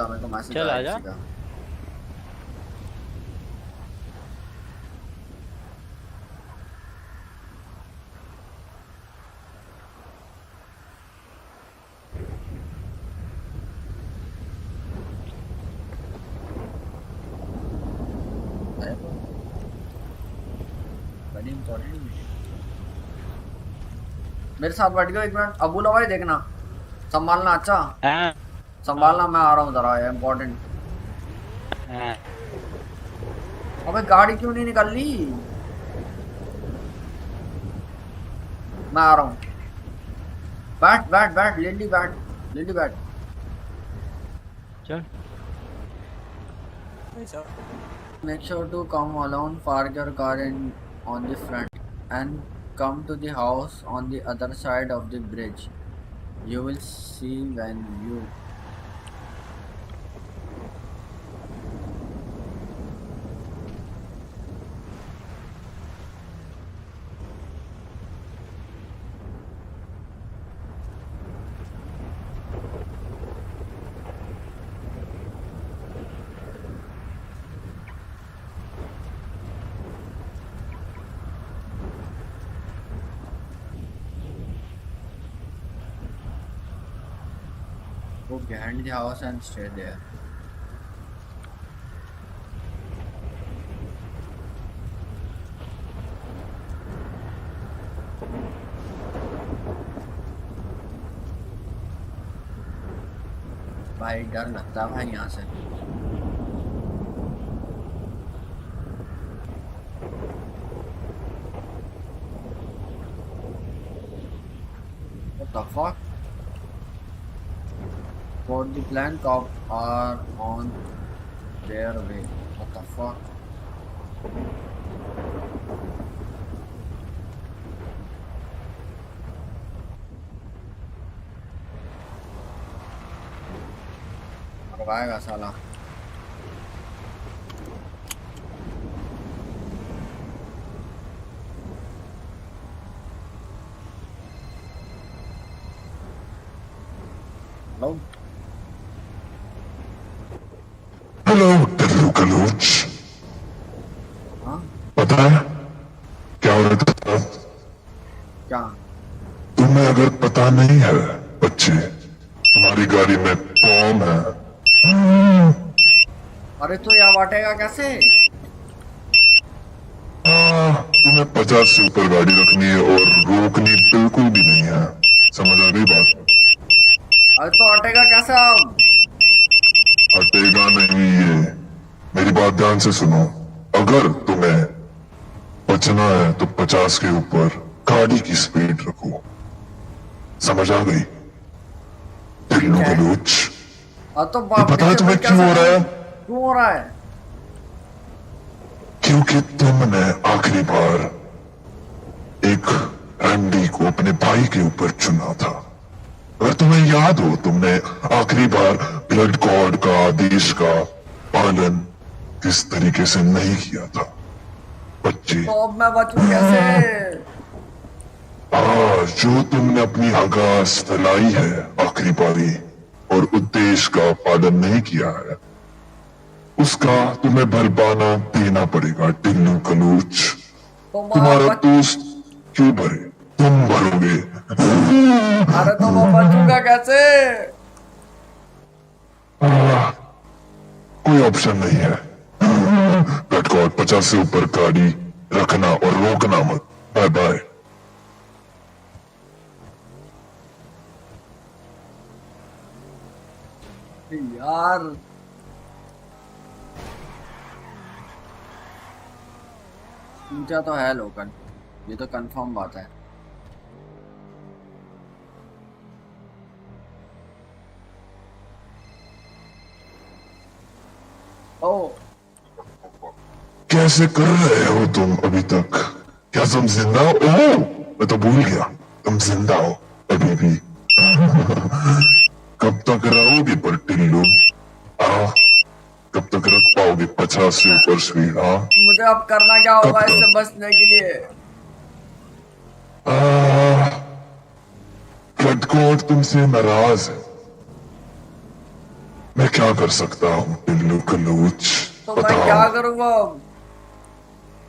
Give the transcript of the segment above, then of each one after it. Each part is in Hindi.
जा, मेरे को मैसेज चल आया आजा। किसी का। Very important. मेरे साथ बैठ गयो, एक मिनट। अबूला भाई देखना, संभालना। अच्छा हाँ संभालना, मैं आ रहा हूँ जरा, इम्पोर्टेंट। हाँ। अबे गाड़ी क्यों नहीं निकल ली? मैं आ रहा हूँ। बैठ बैठ बैठ, लिल्ली बैठ, लिल्ली बैठ। चल। Make sure to come alone, park your car in on the front and come to the house on the other side of the bridge. You will see when you go behind the house and stay there. भाई डर लगता है भाई यहाँ से। What the fuck? For the plan cops are on their way. What the fuck? मरवाएगा साला। Hello hello Tillu Kaluch. हाँ पता है क्या हो रहा था? क्या? तुम्हें अगर पता नहीं है बच्चे, हमारी गाड़ी में बॉम्ब है। अरे तो यहाँ बांटेगा कैसे? तुम्हें 50 से ऊपर गाड़ी रखनी है और रोकनी बिल्कुल भी नहीं है। समझ आ गई बात? अरे तो हटेगा कैसे अब? हटेगा नहीं ये। मेरी बात ध्यान से सुनो। अगर तुम्हें बचना है तो 50 के ऊपर गाड़ी की स्पीड रखो। समझ आ गई टिल्लू कलूच? तो ये पता है तुम्हें क्यों हो रहा है? क्यों हो रहा है? क्योंकि तुमने आखिरी बार एक एमडी को अपने भाई के ऊपर चुना था। अगर तुम्हें याद हो, तुमने आखिरी बार ब्लड गॉड का आदेश का पालन किस तरीके से नहीं किया था बच्चे। तो अब मैं बचूं कैसे? आज जो तुमने अपनी हगास फैलाई है आखिरी बारी और उद्देश्य का पालन नहीं किया है, उसका तुम्हें भरपाना देना पड़ेगा टिल्लू कलूच। तो तुम्हारा दोस्त क्यों भरे? तुम भरोगे। अरे तो मैं बचूंगा कैसे? कोई ऑप्शन नहीं है। ब्लड गॉड 50 से ऊपर गाड़ी रखना और रोकना मत। Bye bye. यार पूछा तो है लोकल, ये तो कंफर्म बात है। ओ कैसे कर रहे हो तुम अभी तक? क्या तुम जिंदा हो? ओह, मैं तो भूल गया, तुम जिंदा हो अभी भी। कब तक रहोगे पर टिल्लू? कब तक रख पाओगे 50 से ऊपर स्पीड? मुझे अब करना क्या होगा इससे बचने के लिए? ब्लड गॉड तुमसे नाराज है। मैं क्या कर सकता हूँ टिल्लू कलूच, तो मैं बताओ। क्या करूंगा अब?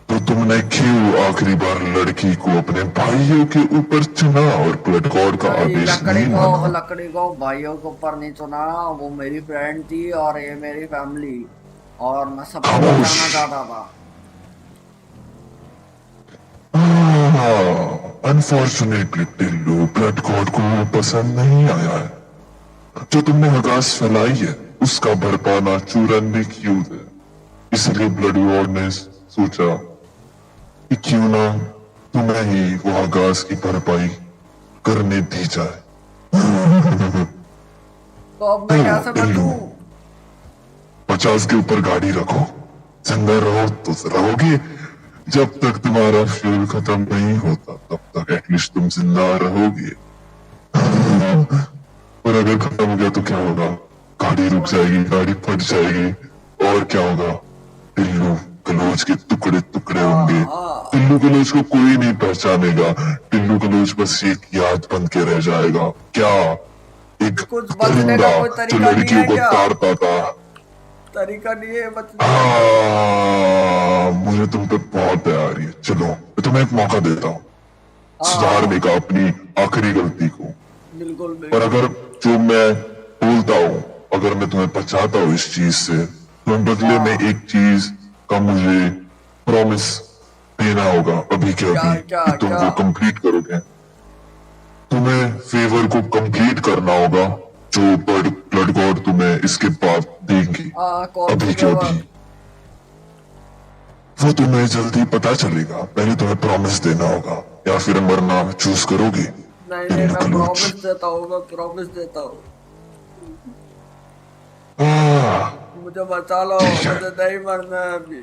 तो तुमने क्यों आखिरी बार लड़की को अपने भाइयों के ऊपर चुना और ब्लड गॉड का नहीं, आदेश नहीं माना? लकड़ी को भाइयों के ऊपर नहीं चुना। वो मेरी फ्रेंड थी और ये मेरी फैमिली, और मैं सबको खामोश। बचाना चाहता था। अनफॉर्चुनेटली टिल्लू, ब्लड गॉड को वो पसंद नहीं आया है। जो तुमने हगास फैलाई है उसका भरपाना चूरन भी क्यों है। इसलिए ब्लड गॉड ने सोचा कि क्यों ना तुम्हें ही वो हगास की भरपाई करने दी जाए। तो अब मैं कैसे टिल्लू, बचूं? 50 के ऊपर गाड़ी रखो, जिंदा रहो तो रहोगे। जब तक तुम्हारा फ्यूल खत्म नहीं होता तब तक एटलीस्ट तुम जिंदा रहोगे। और अगर खत्म हो गया तो क्या होगा? गाड़ी रुक जाएगी, गाड़ी फट जाएगी, और क्या होगा? टिल्लू कलोच के टुकड़े टुकड़े होंगे। टिल्लू कलोच को कोई नहीं पहचानेगा। टिल्लू कलोच बस एक याद बन के रह जाएगा। क्या? एक कुछ बचने परिंदा का कोई जो तरीका नहीं लड़कियों है को क्या? ताड़ता था। तरीका नहीं है बचने का? मुझे तुम पे बहुत दया आ रही है। चलो मैं तुम्हें एक मौका देता हूँ सुधारने का अपनी आखिरी गलती को। बिल्कुल पर बिल्कुल। अगर जो मैं बोलता हूँ, अगर मैं तुम्हें बचाता हूँ इस चीज से, तो बदले में एक चीज का मुझे प्रॉमिस देना होगा अभी के क्या अभी क्या कि तुम क्या? वो कंप्लीट करोगे। तुम्हें फेवर को कंप्लीट करना होगा जो ब्लड गॉड तुम्हें इसके बाद देंगे। कौन अभी सी के खबर? अभी वो तुम्हें जल्दी पता चलेगा। पहले तुम्हें प्रॉमिस देना होगा, या फिर मरना चूज करोगे? नहीं नहीं, टिल्लू मैं कलूच। प्रॉमिस देता हूँ, मैं प्रॉमिस देता हूँ। आह, मुझे बचा लो, ठीक है। मुझे नहीं मरना है अभी।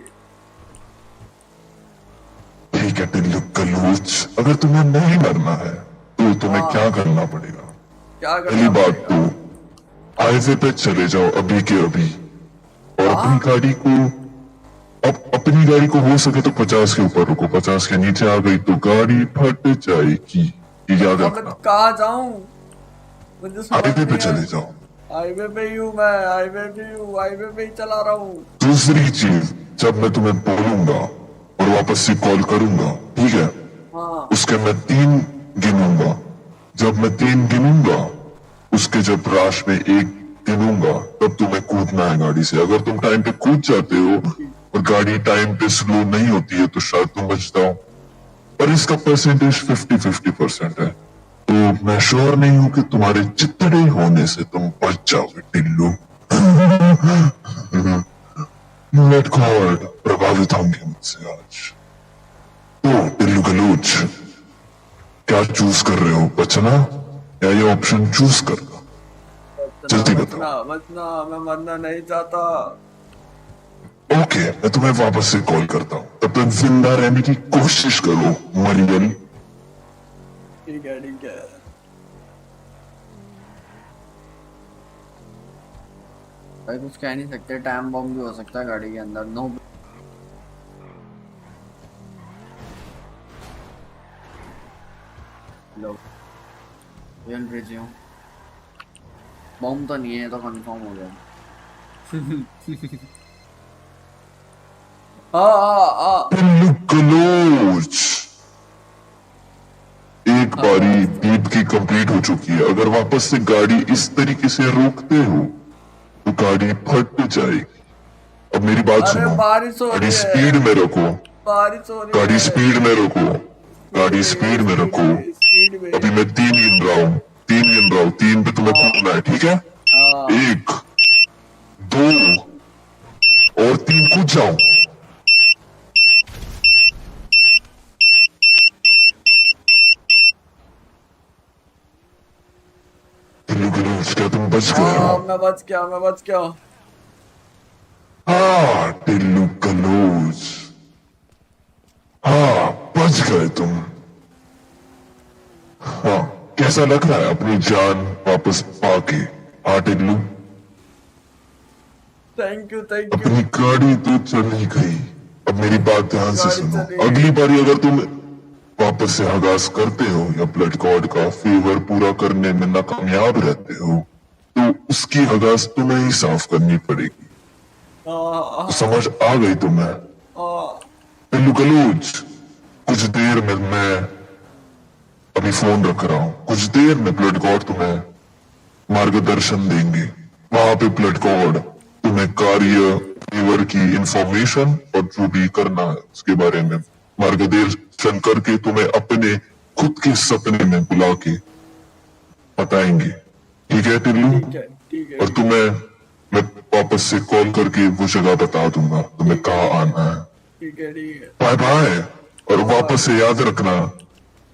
ठीक है टिल्लू कलूच, अगर तुम्हें नहीं मरना है तो तुम्हें क्या करना पड़ेगा? क्या पहली करना बात पड़ेगा? तो हाईवे पे चले जाओ अभी के अभी, और अपनी गाड़ी को, अब अपनी गाड़ी को हो सके तो 50 के ऊपर रुको। 50 के नीचे आ गई तो गाड़ी फट जाएगी, ये याद अब मैं रखना। कहाँ जाऊँ? मुझे समझ हाईवे पे नहीं चले है। जाओ। हाईवे पे ही हूँ मैं, हाईवे पे ही हूँ, हाईवे पे ही चला रहा हूँ। दूसरी चीज, जब मैं तुम्हें बोलूंगा और वापस से कॉल करूंगा, ठीक है, हाँ उसके मैं 3 गिनूंगा। जब मैं 3 गिनूंगा, उसके जब राश में 1 गिनूंगा, तब तुम्हें कूदना है गाड़ी से। अगर तुम टाइम पे कूद जाते हो और गाड़ी टाइम पे स्लो नहीं होती है तो शायद तुम बच जाओ, पर इसका परसेंटेज 50-50% है। तो मैं श्योर नहीं हूं कि तुम्हारे चितड़े होने से तुम बच जाओगे टिल्लू। ब्लड गॉड प्रभावित होंगे मुझसे आज। तो टिल्लू कलूच, क्या चूज कर रहे हो, बचना या ये ऑप्शन चूज करना? जल्दी बताओ। बचना बचना, मैं मरना नहीं चाहता। ओके, मैं तुम्हें वापस से कॉल करता हूँ। तब तक जिंदा रहने की कोशिश करो मरियम। ठीक है ठीक है। भाई कुछ कह नहीं सकते, टाइम बम भी हो सकता है गाड़ी के अंदर। नो लो, रियल भेजियो, बम तो नहीं है, तो कंफर्म हो गया। टिल्लू कलूच, एक बारी बीप की कंप्लीट हो चुकी है। अगर वापस से गाड़ी इस तरीके से रोकते हो तो गाड़ी फट जाएगी। अब मेरी बात अरे सुनो, बारिश हो गाड़ी रही है, स्पीड में रखो, बारिश हो रही गाड़ी है। स्पीड में रखो, गाड़ी स्पीड में रखो। स्पीड में। अभी मैं 3 गिन रहा हूँ, 3 गिन रहा हूँ, 3 पे तुम्हें कूदना है, ठीक है? हाँ 1, 2 और 3, कूद जाओ। टिल्लू कलूच, क्या तुम बच गए हो? मैं बच गया, मैं बच गया। हाँ टिल्लू कलूच, हाँ बच गए तुम। हाँ, कैसा लग रहा है अपनी जान वापस पाके? हाँ Tillu, thank you thank you. अपनी गाड़ी तो चल ही गई। अब मेरी बात ध्यान से गाड़ी सुनो, चली गई। अगली बारी अगर तुम वापस से हगास करते हो या ब्लड गॉड का फेवर पूरा करने में नाकामयाब रहते हो, तो उसकी हगास तुम्हें ही साफ करनी पड़ेगी। तो समझ आ गई तुम्हें? पिल्लू गलूज, कुछ देर में मैं अभी फोन रख रहा हूं, कुछ देर में ब्लड गॉड तुम्हें मार्गदर्शन देंगे। वहां पे ब्लड गॉड तुम्हें कार्य फेवर की इंफॉर्मेशन और जो भी करना है उसके बारे में मार्गदर्शन करके तुम्हें अपने खुद के सपने में बुला के बताएंगे। ठीक है टिल्लू? ठीक है। और तुम्हें मैं वापस से कॉल करके वो जगह बता दूंगा तुम्हें कहाँ आना है। ठीक है। Bye bye. और वापस से याद रखना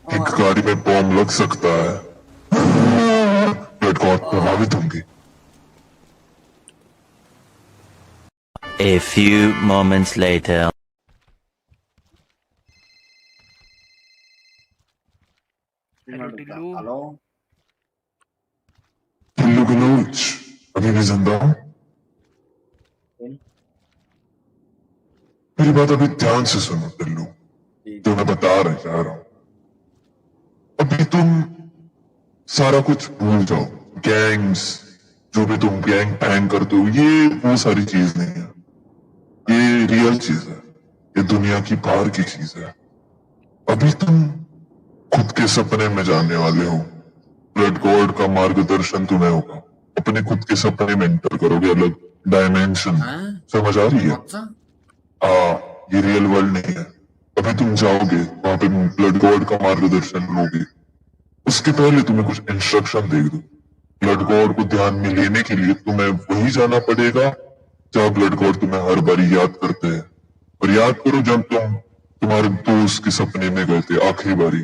कि गाड़ी में बॉम्ब लग सकता है। ब्लड गॉड प्रभावित होंगे। A few moments later. Tillu. Hello. Tillu Galooch, अभी भी जिंदा हूं? मेरी बात अभी ध्यान से सुनो टिल्लू, जो मैं बता रहा हूं। अभी तुम सारा कुछ भूल जाओ। गैंग्स, जो भी तुम गैंग पैंग करते हो, ये वो सारी चीज नहीं है। ये रियल चीज है, ये दुनिया की बाहर की चीज है। अभी तुम खुद के सपने में जाने वाले हो। ब्लड गॉड का मार्गदर्शन तुम्हें होगा। अपने खुद के सपने में एंटर करोगे, अलग डायमेंशन। समझ आ रही है? हाँ, ये रियल वर्ल्ड नहीं है। अभी तुम जाओगे वहां पे, ब्लड गॉड का मार्गदर्शन लोगे। उसके पहले तुम्हें कुछ इंस्ट्रक्शन दे दूं। ब्लड गॉड को ध्यान में लेने के लिए तुम्हें वही जाना पड़ेगा जहां ब्लड गॉड तुम्हें हर बारी याद करते हैं। और याद करो जब तुम तुम्हारे दोस्त के सपने में गए थे आखिरी बारी,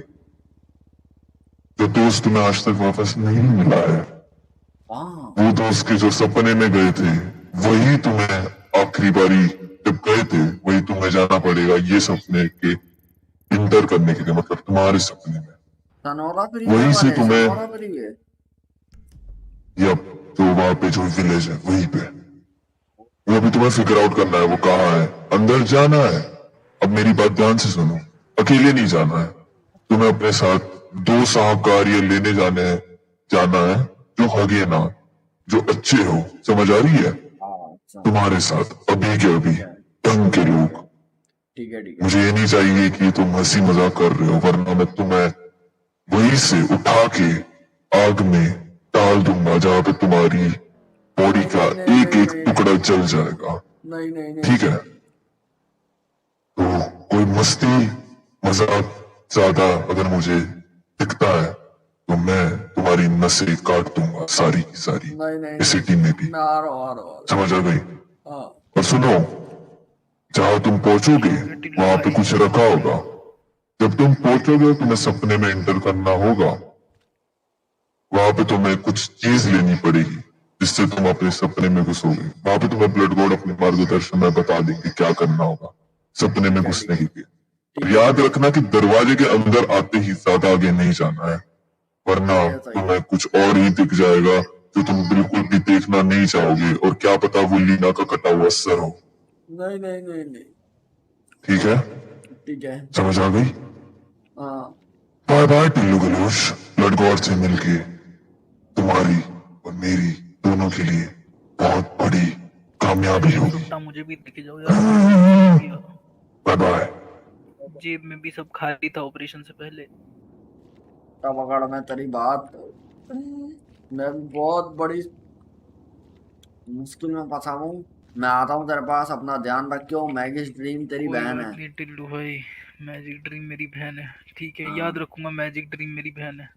जो दोस्त तुम्हें आज तक वापस नहीं मिला है, वो दोस्त के जो सपने में गए थे वही तुम्हें आखिरी बारी जब गए थे वही तुम्हें जाना पड़ेगा ये सपने के इंटर करने के लिए, मतलब तुम्हारे सपने में। वहीं से तुम्हें जो वहां पे जो विलेज है वहीं पे, वो अभी तुम्हें फिगर आउट करना है वो कहाँ है। अंदर जाना है। अब मेरी बात ध्यान से सुनो, अकेले नहीं जाना है। तुम्हें अपने साथ 2 सहकार्य लेने जाना है जो हगे ना, जो अच्छे हो। समझ आ रही है? तुम्हारे साथ अभी के अभी ढंग के लोग। ठीक है। मुझे ये नहीं चाहिए कि तुम हंसी मजाक कर रहे हो, वरना मैं तुम्हें वहीं से उठा के आग में डाल दूंगा जहां पे तुम्हारी बॉडी का एक एक टुकड़ा जल जाएगा। नहीं। ठीक है? तो कोई मस्ती मजाक ज्यादा अगर मुझे दिखता है तो मैं तुम्हारी नसें काट दूंगा सारी की सारी, इस सिटी में भी। समझ आ गई? और सुनो, जहां तुम पहुंचोगे वहां पे कुछ रखा होगा। जब तुम पहुंचोगे तुम्हें सपने में एंटर करना होगा। वहां पे तुम्हें कुछ चीज लेनी पड़ेगी जिससे तुम अपने सपने में घुसोगे। वहां पे तुम्हें ब्लड गॉड अपने मार्गदर्शन में बता देंगे क्या करना होगा सपने में घुसने के लिए। और याद रखना कि दरवाजे के अंदर आते ही ज्यादा आगे नहीं जाना है, वरना तुम्हें कुछ और ही दिख जाएगा जो तुम बिल्कुल भी देखना नहीं चाहोगे। और क्या पता वो लीना का कटा हुआ सर हो। नहीं। ठीक है? समझ आ गई? Bye bye Tillu Galosh. Blood god से मिलके तुम्हारी और मेरी दोनों के लिए बहुत बड़ी कामयाबी होगी। मुझे भी लेके जाओ यार। Bye bye. जेब में भी सब खाली था ऑपरेशन से पहले। तब अगर मैं तेरी बात, मैं बहुत बड़ी मुश्किल में फंसा हूँ। मैं आता हूँ तेरे पास, अपना ध्यान रखियो। मैजिक ड्रीम तेरी बहन है। टिल्लू भाई, मैजिक ड्रीम मेरी बहन है। ठीक है, याद रखूंगा, मैजिक ड्रीम मेरी बहन है।